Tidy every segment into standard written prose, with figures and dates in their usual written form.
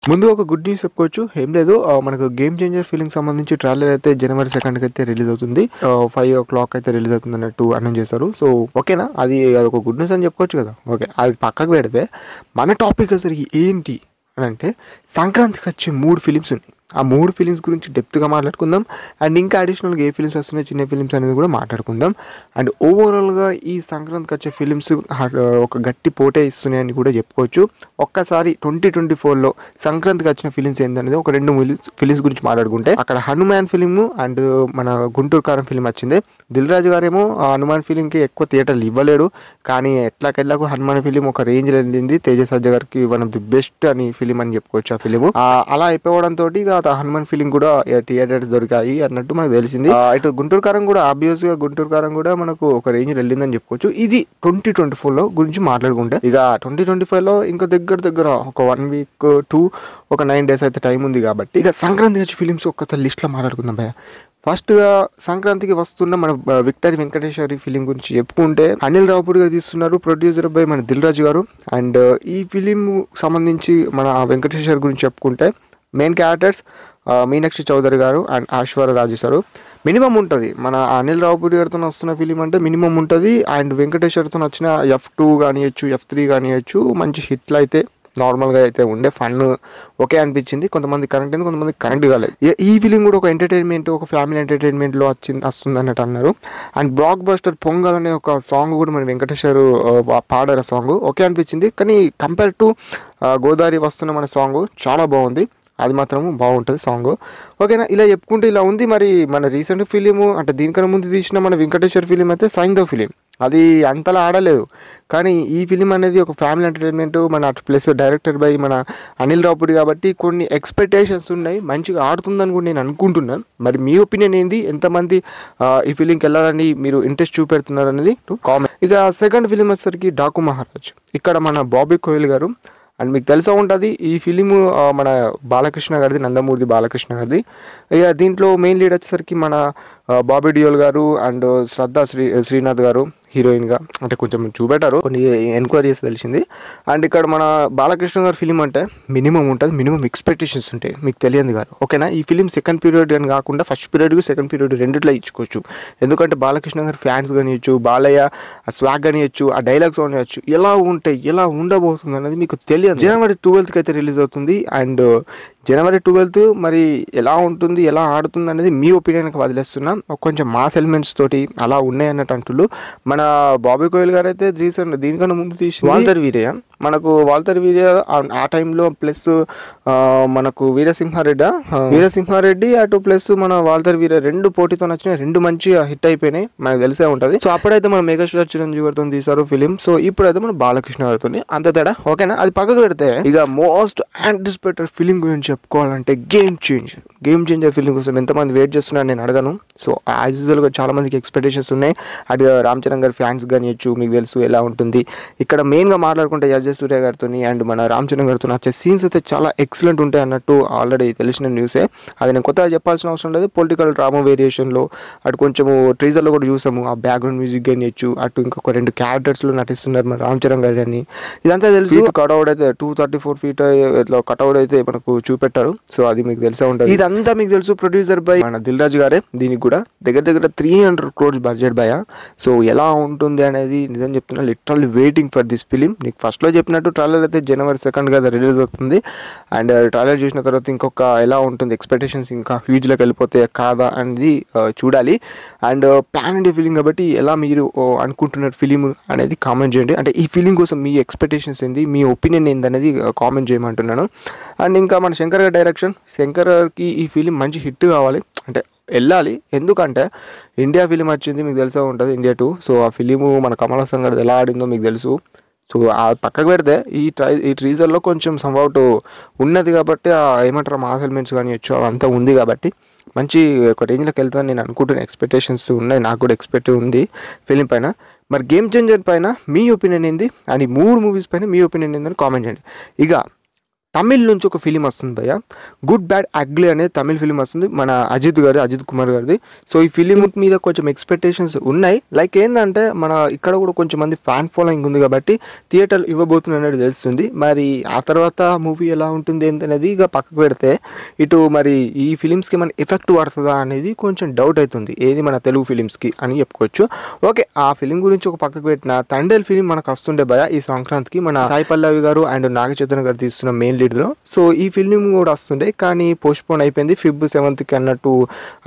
ముందు ఒక good news చెప్పుకోవచ్చు. ఏం లేదు, మనకు గేమ్ చేంజర్ ఫీలింగ్ సంబంధించి ట్రైలర్ అయితే జనవరి 2కి అయితే రిలీజ్ అవుతుంది. 5 o'clock అయితే రిలీజ్ అవుతుంది అన్నట్టు అనౌన్స్ చేశారు. సో ఓకేనా, అదొక గుడ్ న్యూస్ అని చెప్పుకోవచ్చు కదా. ఓకే, అది పక్కకు పెడితే మన టాపిక్ అసలు ఏంటి అని అంటే, సంక్రాంతికి వచ్చే 3 ఫిలిమ్స్ ఉన్నాయి. ఆ 3 ఫిలిమ్స్ గురించి డెప్త్గా మాట్లాడుకుందాం. అండ్ ఇంకా అడిషనల్గా ఏ ఫిలిమ్స్ వస్తున్నాయి, చిన్న ఫిలిమ్స్ అనేది కూడా మాట్లాడుకుందాం. అండ్ ఓవరాల్గా ఈ సంక్రాంతికి వచ్చే ఫిలిమ్స్ ఒక గట్టి పోటే ఇస్తున్నాయని కూడా చెప్పుకోవచ్చు. ఒక్కసారి 2024లో సంక్రాంతికి వచ్చిన ఫిలిమ్స్ ఏంటనేది ఒక 2 ఫిలిమ్స్ గురించి మాట్లాడుకుంటే, అక్కడ హనుమాన్ ఫిలిం అండ్ మన గుంటూరు కారం ఫిలిం వచ్చింది. దిల్ రాజు గారేమో హనుమాన్ ఫిలింకి ఎక్కువ థియేటర్లు ఇవ్వలేడు, కానీ ఎట్లాకెళ్ళకు హనుమాన్ ఫిలిం ఒక రేంజ్లో వెళ్ళింది. తేజ సజ్జ గారికి వన్ ఆఫ్ ది బెస్ట్ అని ఫిలిం అని చెప్పుకోవచ్చు. ఆ ఫిలిం అలా అయిపోవడంతో హనుమాన్ ఫీలింగ్ కూడా థియేటర్స్ దొరికాయి అన్నట్టు మనకు తెలిసింది. ఇటు గుంటూరు కారం కూడా ఆబ్వియస్ గా గుంటూరు కారం కూడా మనకు ఒక రేంజ్ వెళ్ళిందని చెప్పుకోవచ్చు. ఇది 2024లో గురించి మాట్లాడుకుంటే, ఇక 2025లో ఇంకా దగ్గర ఒక 1 week to ఒక 9 days అయితే టైం ఉంది. కాబట్టి ఇక సంక్రాంతి వచ్చి ఫిలిమ్స్ ఒక్కసారి లిస్ట్ లో మాట్లాడుకుందాం భయ్య. ఫస్ట్గా సంక్రాంతికి వస్తున్న మన విక్టరీ వెంకటేశ్వరి ఫిలిం గురించి చెప్పుకుంటే, అనిల్ రావుపూడి గారు తీస్తున్నారు, ప్రొడ్యూసర్ బై మన దిల్ రాజు గారు. అండ్ ఈ ఫిలిం సంబంధించి మన వెంకటేశ్వర్ గురించి చెప్పుకుంటే, మెయిన్ క్యారెక్టర్స్ మీనాక్షి చౌదరి గారు అండ్ ఐశ్వర్య రాజు గారు. మినిమం ఉంటుంది మన అనిల్ రావుపూడి గారితో వస్తున్న ఫిలిం అంటే మినిమం ఉంటుంది. అండ్ వెంకటేశ్వర్తో వచ్చిన F2 కానియచ్చు, F3 కానియచ్చు, మంచి హిట్లు అయితే నార్మల్గా అయితే ఉండే. ఫన్ ఓకే అనిపించింది. కొంతమంది కరెంట్ అయింది, కొంతమంది కరెంట్ కాలేదు. ఈ ఫిలిం కూడా ఒక ఎంటర్టైన్మెంట్, ఒక ఫ్యామిలీ ఎంటర్టైన్మెంట్లో వస్తుంది అన్నట్టు అన్నారు. అండ్ బ్లాక్ బస్టర్ పొంగల్ అనే ఒక సాంగ్ కూడా మన వెంకటేశ్వర్ పాడారు. సాంగ్ ఓకే అనిపించింది, కానీ కంపేర్ టు గోదావరి వస్తున్న మన సాంగ్ చాలా బాగుంది. అది మాత్రము బాగుంటుంది సాంగ్. ఓకేనా, ఇలా చెప్పుకుంటే ఇలా ఉంది. మరి మన రీసెంట్ ఫిలిము అంటే దీనికన్నా ముందు తీసిన మన వెంకటేశ్వర్ ఫిలిం అయితే సైంధవ్ ఫిలిం, అది అంతలా ఆడలేదు. కానీ ఈ ఫిలిం అనేది ఒక ఫ్యామిలీ ఎంటర్టైన్మెంట్, మన ప్లస్ డైరెక్టర్ బై మన అనిల్ రావుపూడి కాబట్టి కొన్ని ఎక్స్పెక్టేషన్స్ ఉన్నాయి. మంచిగా ఆడుతుందని కూడా నేను అనుకుంటున్నాను. మరి మీ ఒపీనియన్ ఏంది? ఎంతమంది ఈ ఫిలింకి వెళ్ళాలని మీరు ఇంట్రెస్ట్ చూపెడుతున్నారు అనేది కామెంట్. ఇక సెకండ్ ఫిలిం వచ్చేసరికి డాకు మహారాజ్. ఇక్కడ మన బాబీ కోయల్ గారు. అండ్ మీకు తెలిసే ఉంటుంది ఈ ఫిలిం మన బాలకృష్ణ గారిది, నందమూరి బాలకృష్ణ గారిది. ఇక దీంట్లో మెయిన్ లీడ్ వచ్చేసరికి మన బాబీ డియోల్ గారు అండ్ శ్రద్ధా శ్రీనాథ్ గారు హీరోయిన్గా. అంటే కొంచెం చూపెట్టారు, కొన్ని ఎంక్వైరీస్ తెలిసింది. అండ్ ఇక్కడ మన బాలకృష్ణ గారు ఫిలిం అంటే మినిమం ఉంటుంది, మినిమం ఎక్స్పెక్టేషన్స్ ఉంటాయి, మీకు తెలియదు కాదు. ఓకేనా, ఈ ఫిలిం సెకండ్ పీరియడ్ అని కాకుండా ఫస్ట్ పీరియడ్ సెకండ్ పీరియడ్ రెండిట్లో ఇచ్చుకోవచ్చు. ఎందుకంటే బాలకృష్ణ గారు ఫ్యాన్స్ కానియచ్చు, బాలయ్య ఆ స్వాగ్ కానియచ్చు, ఆ డైలాగ్స్ కానియచ్చు, ఎలా ఉంటాయి, ఎలా ఉండబోతుంది అనేది మీకు తెలియదు. జనవరి 12th అయితే రిలీజ్ అవుతుంది. అండ్ జనవరి 12th మరి ఎలా ఉంటుంది, ఎలా ఆడుతుంది అనేది మీ ఒపీనియన్కి వదిలేస్తున్నాం. కొంచెం మాస్ ఎలిమెంట్స్ తోటి అలా ఉన్నాయి అన్నట్టు అంటున్నారు. మన బాబీ కోయల్ గారు అయితే రీసెంట్ దీనికన్నా ముందు తీసి వాల్తర్ వీరయ్య, మనకు వాల్తర్ వీరయ్య ఆ టైంలో ప్లస్ మనకు వీరసింహారెడ్డి అటు ప్లస్ మన వాల్తర్ వీరయ్య 2 పోటీతో వచ్చినాయి. 2 మంచిగా హిట్ అయిపోయినాయి, మనకు తెలిసే ఉంటుంది. సో అప్పుడైతే మన మెగాస్టార్ చిరంజీవి గారితో తీశారు ఫిలిం. సో ఇప్పుడైతే మన బాలకృష్ణ గారితో అంత తేడా. ఓకేనా, అది పక్కకు పెడితే ఇక మోస్ట్ యాంటిసిపేటెడ్ ఫిలిం గురించి చెప్పుకోవాలంటే గేమ్ చేంజర్ ఫిలిం కోసం ఎంతమంది వెయిట్ చేస్తున్నారు నేను అడగను. సో యాజ్ యూజువల్గా చాలా మందికి ఎక్స్పెక్టేషన్స్ ఉన్నాయి. అటు రామ్ చరణ్ గారి ఫ్యాన్స్ కానియచ్చు, మీకు తెలుసు ఎలా ఉంటుంది. ఇక్కడ మెయిన్గా మాట్లాడుకుంటే అజయ్ సూర్య గారితో అండ్ మన రామ్ చరణ్ గారితో వచ్చే సీన్స్ అయితే చాలా ఎక్సలెంట్ ఉంటాయి అన్నట్టు ఆల్రెడీ తెలిసిన న్యూసే. అది నేను కొత్తగా చెప్పాల్సిన అవసరం లేదు. పొలిటికల్ డ్రామా వేరియేషన్లో అటు కొంచెము ట్రీజర్లో కూడా చూసాము. ఆ బ్యాక్గ్రౌండ్ మ్యూజిక్ కానియచ్చు, అటు ఇంకొక 2 క్యారెక్టర్స్లో నటిస్తున్నారు మన రామ్ చరణ్ గారు అని. ఇదంతా తెలుసు. కట్అవుట్ అయితే 234 feet ఇట్లా కట్అవుట్ అయితే మనకు చూపెట్టారు. సో అది మీకు తెలిసే ఉంటుంది. ఇదంతా మీకు తెలుసు. ప్రొడ్యూసర్ బై మన దిల్ రాజు గారే. దీనికి కూడా దగ్గర 300 crores బడ్జెట్ భయ. సో ఎలా ఉంటుంది అనేది నిజం చెప్తున్నా, literally waiting for this film. నీకు ఫస్ట్లో చెప్పినట్టు ట్రైలర్ అయితే జనవరి 2nd కదా రిలీజ్ అవుతుంది. అండ్ ట్రైలర్ చూసిన తర్వాత ఇంకొక ఎలా ఉంటుంది, ఎక్స్పెక్టేషన్స్ ఇంకా హ్యూజ్లోకి వెళ్ళిపోతే కాదా అనేది చూడాలి. అండ్ ప్యాన్ ఇండియా ఫిలిం కాబట్టి ఎలా మీరు అనుకుంటున్నారు ఫిలిం అనేది కామెంట్ చేయండి. అంటే ఈ ఫిలిం కోసం మీ ఎక్స్పెక్టేషన్స్ ఏంది, మీ ఒపీనియన్ ఏంది అనేది కామెంట్ చేయమంటున్నాను. అండ్ ఇంకా మన శంకర్ గారి డైరెక్షన్, శంకర్కి ఈ ఫిలిం మంచి హిట్ కావాలి, అంటే వెళ్ళాలి. ఎందుకంటే ఇండియా ఫిలిం వచ్చింది, మీకు తెలిసే ఉంటుంది, India 2. సో ఆ ఫిలిము మన కమల్ హాసన్ గారిది ఎలా ఆడిందో మీకు తెలుసు. సో ఆ పక్కకు పెడితే ఈ ట్రీజర్లో కొంచెం సంవౌట్ ఉన్నది కాబట్టి ఏమంటారు మాస్ ఎలిమెంట్స్ కానియచ్చు అవంతా ఉంది కాబట్టి మంచి ఒక రేంజ్లోకి వెళ్తుందని నేను అనుకుంటున్న ఎక్స్పెక్టేషన్స్ ఉన్నాయి. నాకు కూడా ఎక్స్పెక్ట్ ఉంది ఫిలిం పైన. మరి గేమ్ చేంజర్ పైన మీ ఒపీనియన్ ఏంది, అండ్ ఈ 3 మూవీస్ పైన మీ ఒపీనియన్ ఏందని కామెంట్ చేయండి. ఇక తమిళ్ నుంచి ఒక ఫిలిం వస్తుంది భయ్య, గుడ్ బ్యాడ్ అగ్లీ అనే తమిళ్ ఫిలిం వస్తుంది, మన అజిత్ కుమార్ గారిది. సో ఈ ఫిలిం మీద కొంచెం ఎక్స్పెక్టేషన్స్ ఉన్నాయి. లైక్ ఏంటంటే మన ఇక్కడ కూడా కొంచెం మంది ఫ్యాన్ ఫాలోయింగ్ ఉంది కాబట్టి థియేటర్లు ఇవ్వబోతుంది అనేది తెలుస్తుంది. మరి ఆ తర్వాత మూవీ ఎలా ఉంటుంది ఏంటనేది ఇక పక్కకు పెడితే, ఇటు మరి ఈ ఫిలిమ్స్కి మన ఎఫెక్ట్ పడుతుందా అనేది కొంచెం డౌట్ అవుతుంది, ఏది మన తెలుగు ఫిలిమ్స్కి అని చెప్పుకోవచ్చు. ఓకే, ఆ ఫిలిం గురించి ఒక పక్కకు పెట్టిన తండేల్ ఫిలిం మనకు వస్తుండే భయ ఈ సంక్రాంతికి, మన సాయి పల్లవి గారు అండ్ నాగ చైతన్య గారు తీస్తున్న మెయిన్ లీడ్లో. సో ఈ ఫిలిం కూడా వస్తుండే కానీ పోస్ట్పోన్ అయిపోయింది, Feb 7th అన్నట్టు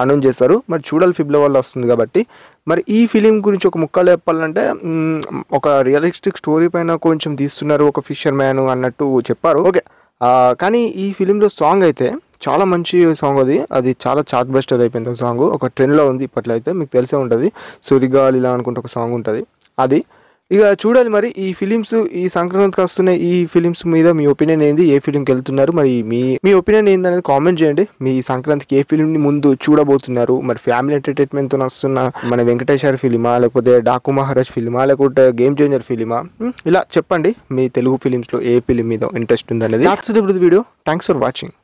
అనౌన్స్ చేస్తారు. మరి చూడాలి ఫిబ్లో వల్ల వస్తుంది కాబట్టి. మరి ఈ ఫిలిం గురించి ఒక ముక్కలు చెప్పాలంటే, ఒక రియలిస్టిక్ స్టోరీ పైన కొంచెం తీస్తున్నారు, ఒక ఫిషర్ మ్యాన్ అన్నట్టు చెప్పారు. ఓకే, కానీ ఈ ఫిలింలో సాంగ్ అయితే చాలా మంచి సాంగ్, అది చాలా చార్ట్ బస్టర్ అయిపోయింది. ఆ సాంగ్ ఒక ట్రెండ్లో ఉంది ఇప్పట్లో, అయితే మీకు తెలిసే ఉంటుంది, సురిగాలిలా అనుకుంటే ఒక సాంగ్ ఉంటుంది అది. ఇక చూడాలి మరి ఈ ఫిలిమ్స్ ఈ సంక్రాంతికి వస్తున్న ఈ ఫిలిమ్స్ మీద మీ ఒపీనియన్ ఏంది, ఏ ఫిలింకి వెళ్తున్నారు, మరి మీ ఒపీనియన్ ఏంది అనేది కామెంట్ చేయండి. మీ సంక్రాంతికి ఏ ఫిలింని ముందు చూడబోతున్నారు, మరి ఫ్యామిలీ ఎంటర్టైన్మెంట్తో వస్తున్న మన వెంకటేశ్వర ఫిలిమా, లేకపోతే డాకు మహారాజ్ ఫిలిమా, లేకపోతే గేమ్ చేంజర్ ఫిలిమా, ఇలా చెప్పండి మీ తెలుగు ఫిలిమ్స్లో ఏ ఫిలిం మీద ఇంట్రెస్ట్ ఉంది అనేది. That's it for the video. Thanks for watching.